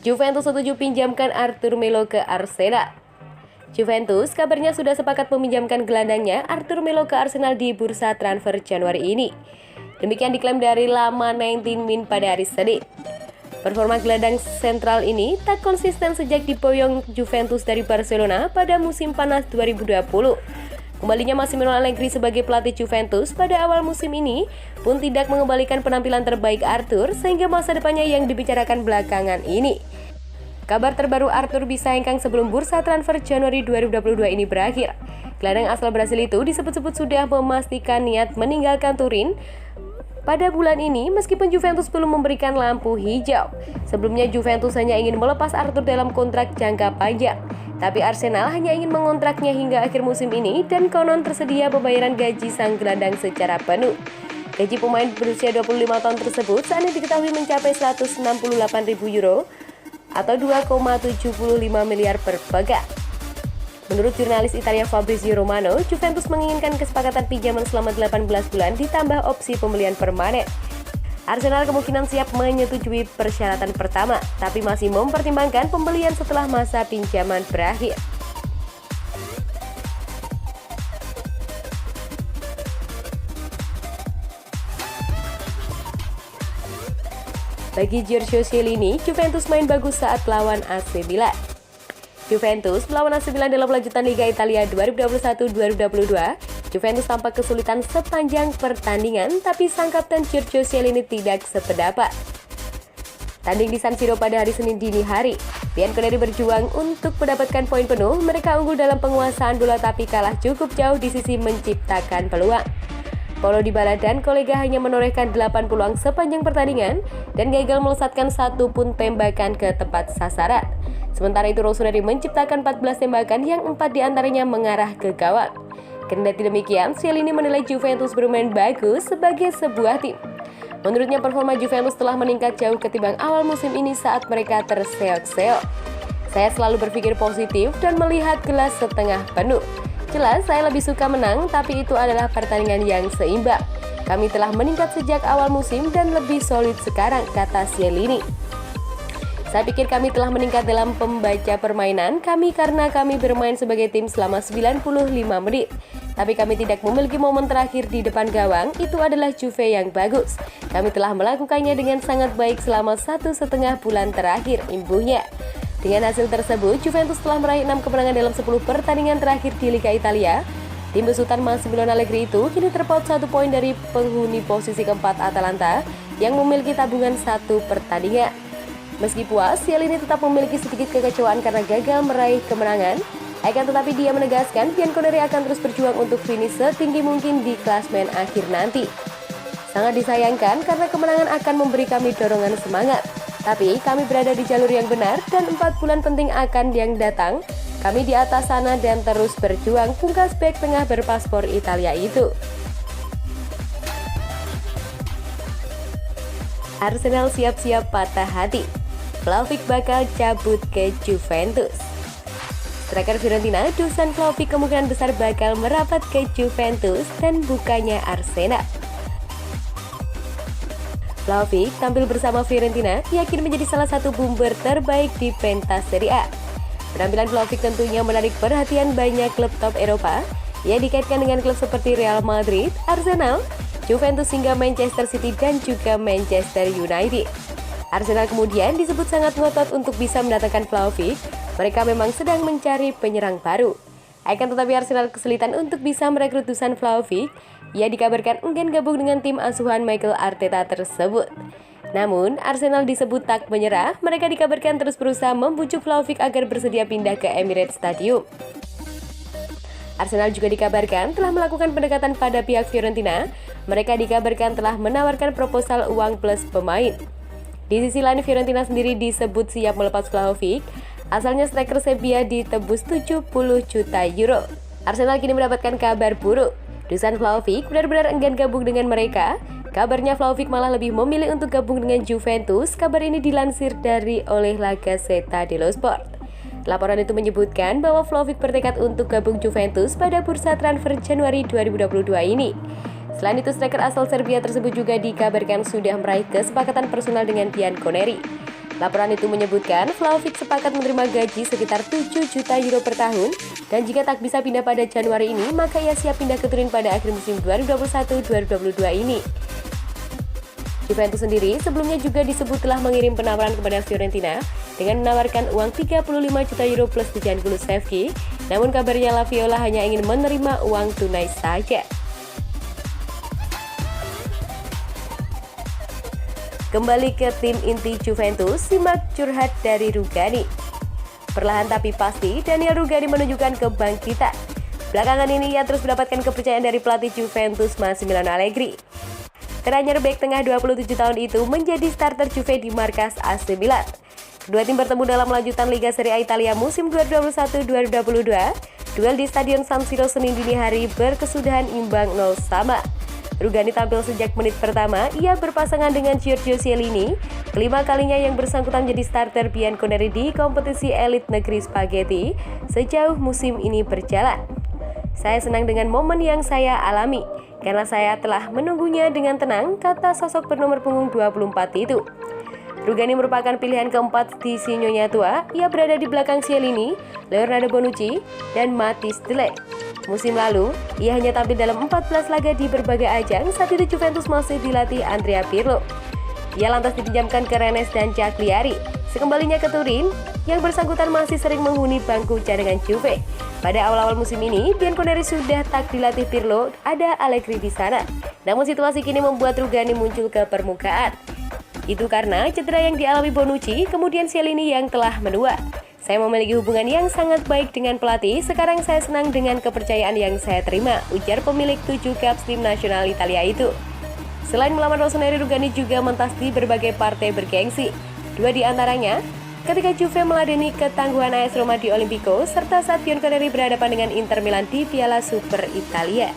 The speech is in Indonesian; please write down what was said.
Juventus setuju pinjamkan Arthur Melo ke Arsenal. Juventus kabarnya sudah sepakat meminjamkan gelandangnya Arthur Melo ke Arsenal di bursa transfer Januari ini. Demikian diklaim dari Lama 19 Min pada hari Senin. Performa gelandang sentral ini tak konsisten sejak diboyong Juventus dari Barcelona pada musim panas 2020. Kembalinya Massimiliano Allegri sebagai pelatih Juventus pada awal musim ini pun tidak mengembalikan penampilan terbaik Arthur sehingga masa depannya yang dibicarakan belakangan ini. Kabar terbaru Arthur bisa hengkang sebelum bursa transfer Januari 2022 ini berakhir. Gelandang asal Brasil itu disebut-sebut sudah memastikan niat meninggalkan Turin pada bulan ini meskipun Juventus belum memberikan lampu hijau. Sebelumnya Juventus hanya ingin melepas Arthur dalam kontrak jangka panjang. Tapi Arsenal hanya ingin mengontraknya hingga akhir musim ini dan konon tersedia pembayaran gaji sang gelandang secara penuh. Gaji pemain berusia 25 tahun tersebut saat ini diketahui mencapai 168.000 euro atau 2,75 miliar per pekan. Menurut jurnalis Italia Fabrizio Romano, Juventus menginginkan kesepakatan pinjaman selama 18 bulan ditambah opsi pembelian permanen. Arsenal kemungkinan siap menyetujui persyaratan pertama, tapi masih mempertimbangkan pembelian setelah masa pinjaman berakhir. Bagi Giorgio Chiellini, Juventus main bagus saat lawan AC Milan. Juventus melawan AC Milan dalam lanjutan Liga Italia 2021-2022. Juventus tampak kesulitan sepanjang pertandingan, tapi sang kapten Giorgio Chiellini tidak sependapat. Tanding di San Siro pada hari Senin dini hari, Bianconeri berjuang untuk mendapatkan poin penuh. Mereka unggul dalam penguasaan bola tapi kalah cukup jauh di sisi menciptakan peluang. Paulo Dybala dan kolega hanya menorehkan 8 peluang sepanjang pertandingan dan gagal melesatkan satu pun tembakan ke tepat sasaran. Sementara itu Rossoneri menciptakan 14 tembakan yang 4 diantaranya mengarah ke gawang. Kendati demikian, Chiellini menilai Juventus bermain bagus sebagai sebuah tim. Menurutnya performa Juventus telah meningkat jauh ketimbang awal musim ini saat mereka terseok-seok. Saya selalu berpikir positif dan melihat gelas setengah penuh. Jelas saya lebih suka menang, tapi itu adalah pertandingan yang seimbang. Kami telah meningkat sejak awal musim dan lebih solid sekarang, kata Chiellini. Saya pikir kami telah meningkat dalam pembaca permainan kami karena kami bermain sebagai tim selama 95 menit. Tapi kami tidak memiliki momen terakhir di depan gawang, itu adalah Juve yang bagus. Kami telah melakukannya dengan sangat baik selama 1,5 bulan terakhir, imbuhnya. Dengan hasil tersebut, Juventus telah meraih 6 kemenangan dalam 10 pertandingan terakhir di Liga Italia. Tim besutan Massimiliano Allegri itu kini terpaut 1 poin dari penghuni posisi keempat Atalanta yang memiliki tabungan 1 pertandingan. Meski puas, Chiellini tetap memiliki sedikit kekecewaan karena gagal meraih kemenangan. Akan tetapi dia menegaskan Bianconeri akan terus berjuang untuk finish setinggi mungkin di klasmen akhir nanti. Sangat disayangkan karena kemenangan akan memberi kami dorongan semangat. Tapi kami berada di jalur yang benar dan 4 bulan penting akan yang datang. Kami di atas sana dan terus berjuang, pungkas bek tengah berpaspor Italia itu. Arsenal siap-siap patah hati. Vlahovic bakal cabut ke Juventus. Striker Fiorentina Dusan Vlahovic kemungkinan besar bakal merapat ke Juventus dan bukannya Arsenal. Vlahovic tampil bersama Fiorentina yakin menjadi salah satu bomber terbaik di pentas Serie A. Penampilan Vlahovic tentunya menarik perhatian banyak klub top Eropa. Ia dikaitkan dengan klub seperti Real Madrid, Arsenal, Juventus hingga Manchester City dan juga Manchester United. Arsenal kemudian disebut sangat ngotot untuk bisa mendatangkan Vlahovic. Mereka memang sedang mencari penyerang baru. Akan tetapi Arsenal kesulitan untuk bisa merekrut Dusan Vlahovic. Ia dikabarkan enggan gabung dengan tim asuhan Mikel Arteta tersebut. Namun, Arsenal disebut tak menyerah. Mereka dikabarkan terus berusaha membujuk Vlahovic agar bersedia pindah ke Emirates Stadium. Arsenal juga dikabarkan telah melakukan pendekatan pada pihak Fiorentina. Mereka dikabarkan telah menawarkan proposal uang plus pemain. Di sisi lain, Fiorentina sendiri disebut siap melepas Vlahovic. Asalnya striker Serbia ditebus 70 juta euro. Arsenal kini mendapatkan kabar buruk. Dusan Vlahovic benar-benar enggan gabung dengan mereka. Kabarnya Vlahovic malah lebih memilih untuk gabung dengan Juventus. Kabar ini dilansir dari oleh La Gazzetta dello Sport. Laporan itu menyebutkan bahwa Vlahovic bertekad untuk gabung Juventus pada bursa transfer Januari 2022 ini. Selain itu, striker asal Serbia tersebut juga dikabarkan sudah meraih kesepakatan personal dengan Bianconeri. Laporan itu menyebutkan Vlahovic sepakat menerima gaji sekitar 7 juta euro per tahun dan jika tak bisa pindah pada Januari ini, maka ia siap pindah ke Turin pada akhir musim 2021-2022 ini. Juventus sendiri sebelumnya juga disebut telah mengirim penawaran kepada Fiorentina dengan menawarkan uang 35 juta euro plus tunjangan Kulusevski, namun kabarnya La Viola hanya ingin menerima uang tunai saja. Kembali ke tim inti Juventus, simak curhat dari Rugani. Perlahan tapi pasti, Daniel Rugani menunjukkan kebangkitan. Belakangan ini ia terus mendapatkan kepercayaan dari pelatih Juventus Massimiliano Allegri. Teranyar bek tengah 27 tahun itu menjadi starter Juve di markas AC Milan. Kedua tim bertemu dalam lanjutan Liga Serie A Italia musim 2021-2022. Duel di Stadion San Siro Senin dini hari berkesudahan imbang 0-0. Rugani tampil sejak menit pertama, ia berpasangan dengan Giorgio Chiellini. Kelima kalinya yang bersangkutan menjadi starter Bianconeri di kompetisi elit negeri Spaghetti sejauh musim ini berjalan. Saya senang dengan momen yang saya alami, karena saya telah menunggunya dengan tenang, kata sosok bernomor punggung 24 itu. Rugani merupakan pilihan keempat di Sinyonya tua, ia berada di belakang Chiellini, Leonardo Bonucci, dan Matthijs de Ligt. Musim lalu, ia hanya tampil dalam 14 laga di berbagai ajang, saat itu Juventus masih dilatih Andrea Pirlo. Ia lantas dipinjamkan ke Rennes dan Cagliari. Sekembalinya ke Turin, yang bersangkutan masih sering menghuni bangku cadangan Juve. Pada awal-awal musim ini, Bianconeri sudah tak dilatih Pirlo, ada Allegri di sana. Namun situasi kini membuat Rugani muncul ke permukaan. Itu karena cedera yang dialami Bonucci, kemudian Chiellini yang telah menua. Saya memiliki hubungan yang sangat baik dengan pelatih, sekarang saya senang dengan kepercayaan yang saya terima, ujar pemilik 7 caps tim nasional Italia itu. Selain melawan Rossoneri, Rugani juga mentas di berbagai partai bergengsi. Dua di antaranya, ketika Juve meladeni ketangguhan AS Roma di Olimpico, serta saat Bianconeri berhadapan dengan Inter Milan di Piala Super Italia.